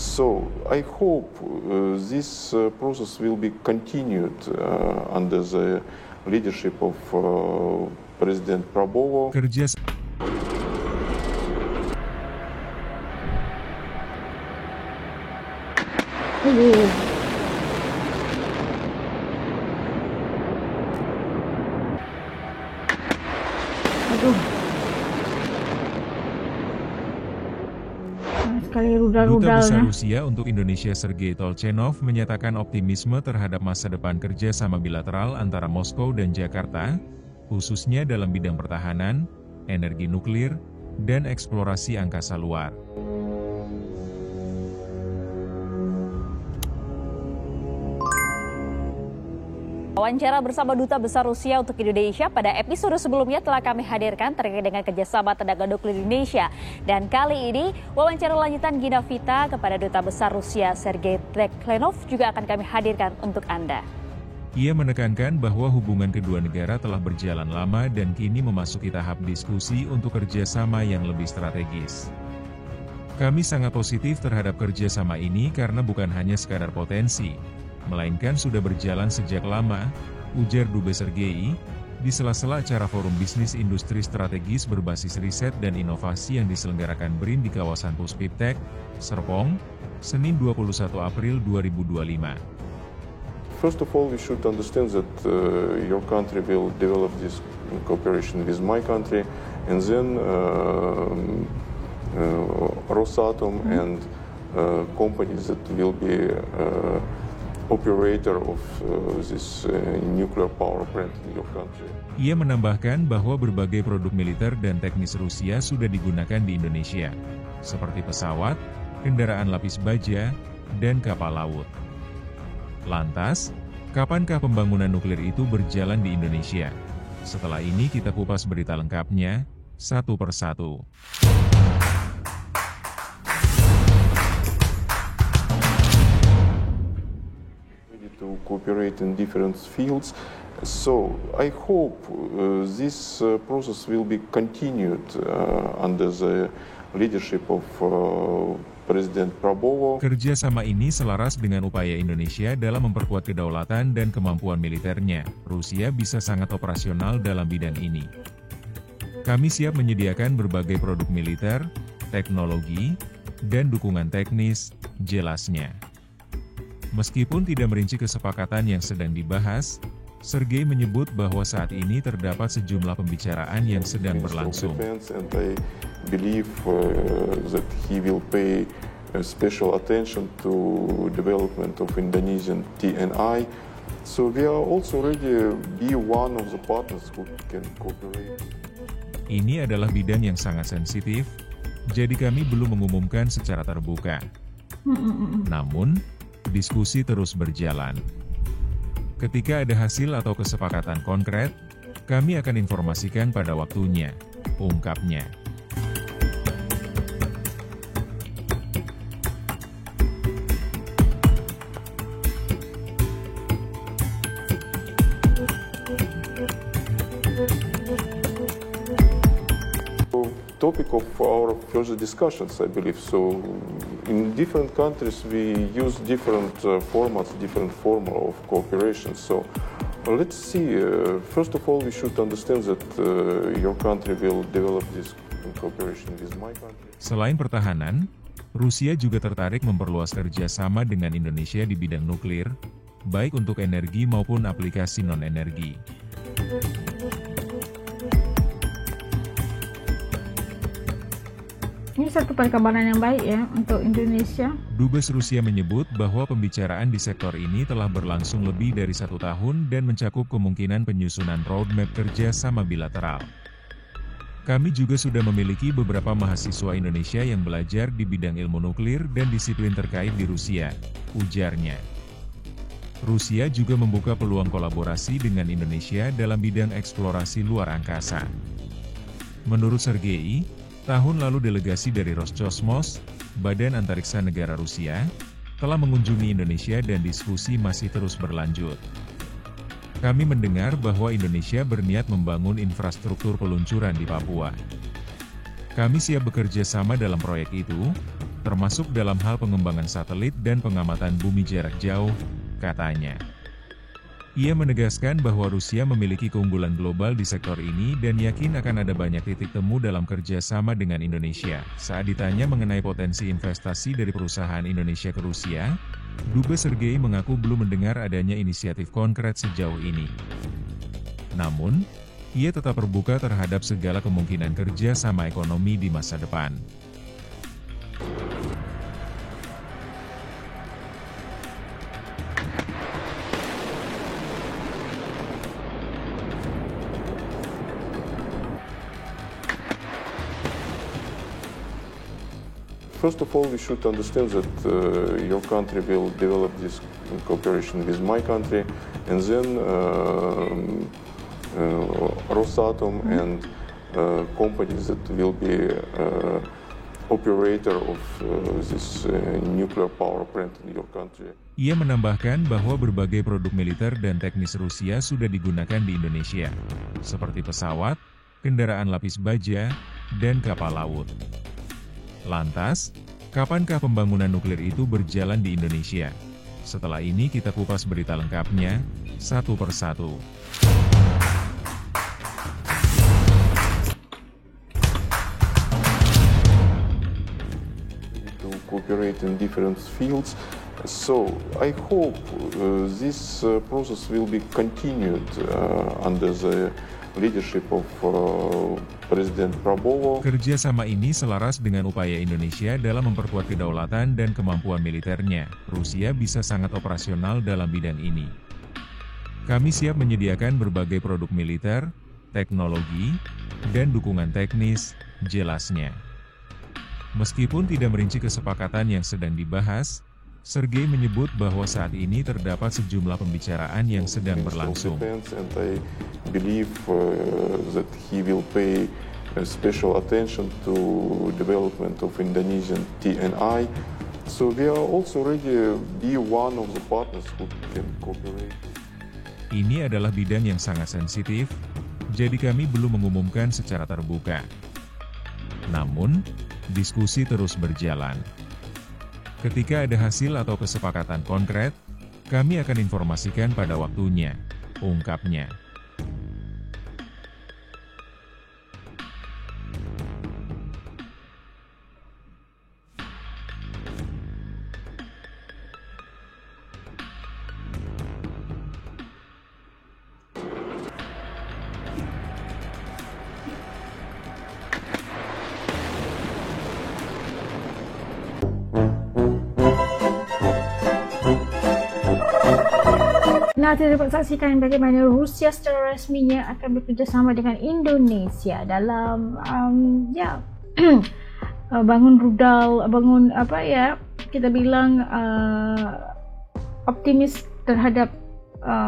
So I hope this process will be continued under the leadership of President Prabowo. Duta Besar Rusia untuk Indonesia Sergei Tolchenov menyatakan optimisme terhadap masa depan kerja sama bilateral antara Moskow dan Jakarta, khususnya dalam bidang pertahanan, energi nuklir, dan eksplorasi angkasa luar. Wawancara bersama Duta Besar Rusia untuk Indonesia pada episode sebelumnya telah kami hadirkan terkait dengan kerjasama tenaga nuklir Indonesia. Dan kali ini, wawancara lanjutan Gina Vita kepada Duta Besar Rusia Sergei Treklenov juga akan kami hadirkan untuk Anda. Ia menekankan bahwa hubungan kedua negara telah berjalan lama dan kini memasuki tahap diskusi untuk kerjasama yang lebih strategis. Kami sangat positif terhadap kerjasama ini karena bukan hanya sekadar potensi, melainkan sudah berjalan sejak lama, ujar Dubes Sergei, di sela-sela acara Forum Bisnis Industri Strategis berbasis riset dan inovasi yang diselenggarakan BRIN di kawasan Puspiptek, Serpong, Senin 21 April 2025. First of all, we should understand that your country will develop this cooperation with my country, and then Rosatom and companies that will be operator of this nuclear power plant in your country. Ia menambahkan bahwa berbagai produk militer dan teknis Rusia sudah digunakan di Indonesia, seperti pesawat, kendaraan lapis baja, dan kapal laut. Lantas, kapankah pembangunan nuklir itu berjalan di Indonesia? Setelah ini kita kupas berita lengkapnya, satu persatu. To cooperate in different fields. So I hope this process will be continued under the leadership of President Prabowo. Kerjasama ini selaras dengan upaya Indonesia dalam memperkuat kedaulatan dan kemampuan militernya. Rusia bisa sangat operasional dalam bidang ini. Kami siap menyediakan berbagai produk militer, teknologi, dan dukungan teknis, jelasnya. Meskipun tidak merinci kesepakatan yang sedang dibahas, Sergei menyebut bahwa saat ini terdapat sejumlah pembicaraan yang sedang berlangsung. And I believe that he will pay special attention to development of Indonesian TNI. So we are also ready to be one of the partners who can cooperate. Ini adalah bidang yang sangat sensitif, jadi kami belum mengumumkan secara terbuka. Namun, diskusi terus berjalan. Ketika ada hasil atau kesepakatan konkret, kami akan informasikan pada waktunya, ungkapnya. Topic of our further discussions, I believe. So in different countries we use different formats, different formula of cooperation. So let's see. First of all, we should understand that your country will develop this cooperation with my country. Selain pertahanan, Rusia juga tertarik memperluas kerjasama dengan Indonesia di bidang nuklir, baik untuk energi maupun aplikasi non-energi. Ini satu perkabaran yang baik ya untuk Indonesia. Dubes Rusia menyebut bahwa pembicaraan di sektor ini telah berlangsung lebih dari 1 tahun dan mencakup kemungkinan penyusunan roadmap kerja sama bilateral. Kami juga sudah memiliki beberapa mahasiswa Indonesia yang belajar di bidang ilmu nuklir dan disiplin terkait di Rusia, ujarnya. Rusia juga membuka peluang kolaborasi dengan Indonesia dalam bidang eksplorasi luar angkasa. Menurut Sergei, tahun lalu delegasi dari Roscosmos, Badan Antariksa Negara Rusia, telah mengunjungi Indonesia dan diskusi masih terus berlanjut. Kami mendengar bahwa Indonesia berniat membangun infrastruktur peluncuran di Papua. Kami siap bekerja sama dalam proyek itu, termasuk dalam hal pengembangan satelit dan pengamatan bumi jarak jauh, katanya. Ia menegaskan bahwa Rusia memiliki keunggulan global di sektor ini dan yakin akan ada banyak titik temu dalam kerjasama dengan Indonesia. Saat ditanya mengenai potensi investasi dari perusahaan Indonesia ke Rusia, Dubes Sergei mengaku belum mendengar adanya inisiatif konkret sejauh ini. Namun, ia tetap terbuka terhadap segala kemungkinan kerjasama ekonomi di masa depan. First of all, we should understand that your country will develop this cooperation with my country, and then Rosatom and companies that will be operator of this nuclear power plant in your country. Ia menambahkan bahwa berbagai produk militer dan teknis Rusia sudah digunakan di Indonesia, seperti pesawat, kendaraan lapis baja, dan kapal laut. Lantas, kapankah pembangunan nuklir itu berjalan di Indonesia? Setelah ini kita kupas berita lengkapnya, satu persatu. To cooperate in different fields. So I hope this process will be continued under the leadership of Presiden Prabowo. Kerjasama ini selaras dengan upaya Indonesia dalam memperkuat kedaulatan dan kemampuan militernya. Rusia bisa sangat operasional dalam bidang ini. Kami siap menyediakan berbagai produk militer, teknologi, dan dukungan teknis, jelasnya. Meskipun tidak merinci kesepakatan yang sedang dibahas, Sergei menyebut bahwa saat ini terdapat sejumlah pembicaraan yang sedang berlangsung. And I believe that he will pay special attention to development of Indonesian TNI. So we are also ready be one of the partners who can cooperate. Ini adalah bidang yang sangat sensitif, jadi kami belum mengumumkan secara terbuka. Namun, diskusi terus berjalan. Ketika ada hasil atau kesepakatan konkret, kami akan informasikan pada waktunya, ungkapnya. Nah, kita dapat saksikan bagaimana Rusia secara rasminya akan bekerjasama dengan Indonesia dalam bangun rudal, kita bilang optimis terhadap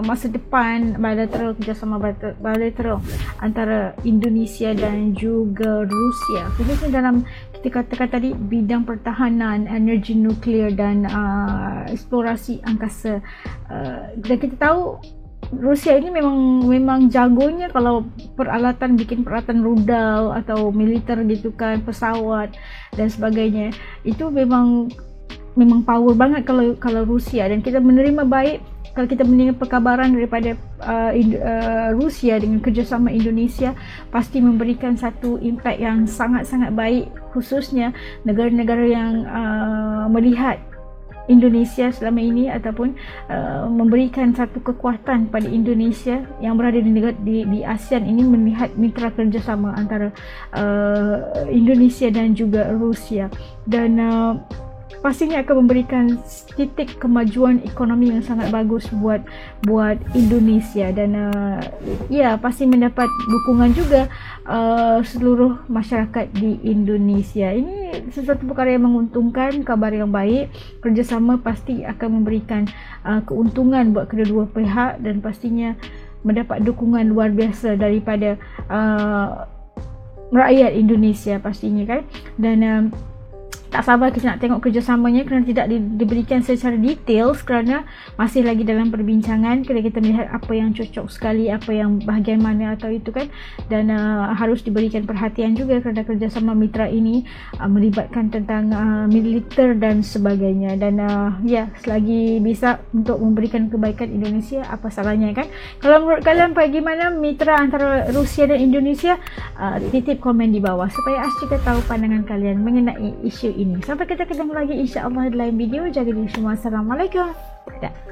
masa depan bilateral, kerjasama bilateral antara Indonesia dan juga Rusia, khususnya dalam kita katakan tadi bidang pertahanan, energi nuklear dan eksplorasi angkasa. Dan kita tahu Rusia ini memang jagonya kalau bikin peralatan rudal atau militer gitu kan, pesawat dan sebagainya. Itu memang power banget kalau Rusia, dan kita menerima baik kalau kita mendengar perkabaran daripada Rusia dengan kerjasama Indonesia, pasti memberikan satu impact yang sangat-sangat baik, khususnya negara-negara yang melihat Indonesia selama ini ataupun memberikan satu kekuatan pada Indonesia yang berada di ASEAN ini, melihat mitra kerjasama antara Indonesia dan juga Rusia, dan pastinya akan memberikan titik kemajuan ekonomi yang sangat bagus buat Indonesia, dan pasti mendapat dukungan juga seluruh masyarakat di Indonesia. Ini sesuatu perkara yang menguntungkan, kabar yang baik. Kerjasama pasti akan memberikan keuntungan buat kedua pihak, dan pastinya mendapat dukungan luar biasa daripada rakyat Indonesia pastinya kan. Dan tak sabar kita nak tengok kerjasamanya kerana tidak diberikan secara detail kerana masih lagi dalam perbincangan. Kena kita melihat apa yang cocok sekali, apa yang bahagian mana atau itu kan, dan harus diberikan perhatian juga kerana kerjasama mitra ini melibatkan tentang militer dan sebagainya. Dan ya, selagi bisa untuk memberikan kebaikan Indonesia, apa salahnya kan? Kalau menurut kalian bagaimana mitra antara Rusia dan Indonesia? Titip komen di bawah supaya Ars juga tahu pandangan kalian mengenai isu ini. Sampai kita ketemu lagi insya-Allah di lain video. Jaga diri semua. Assalamualaikum. Dadah.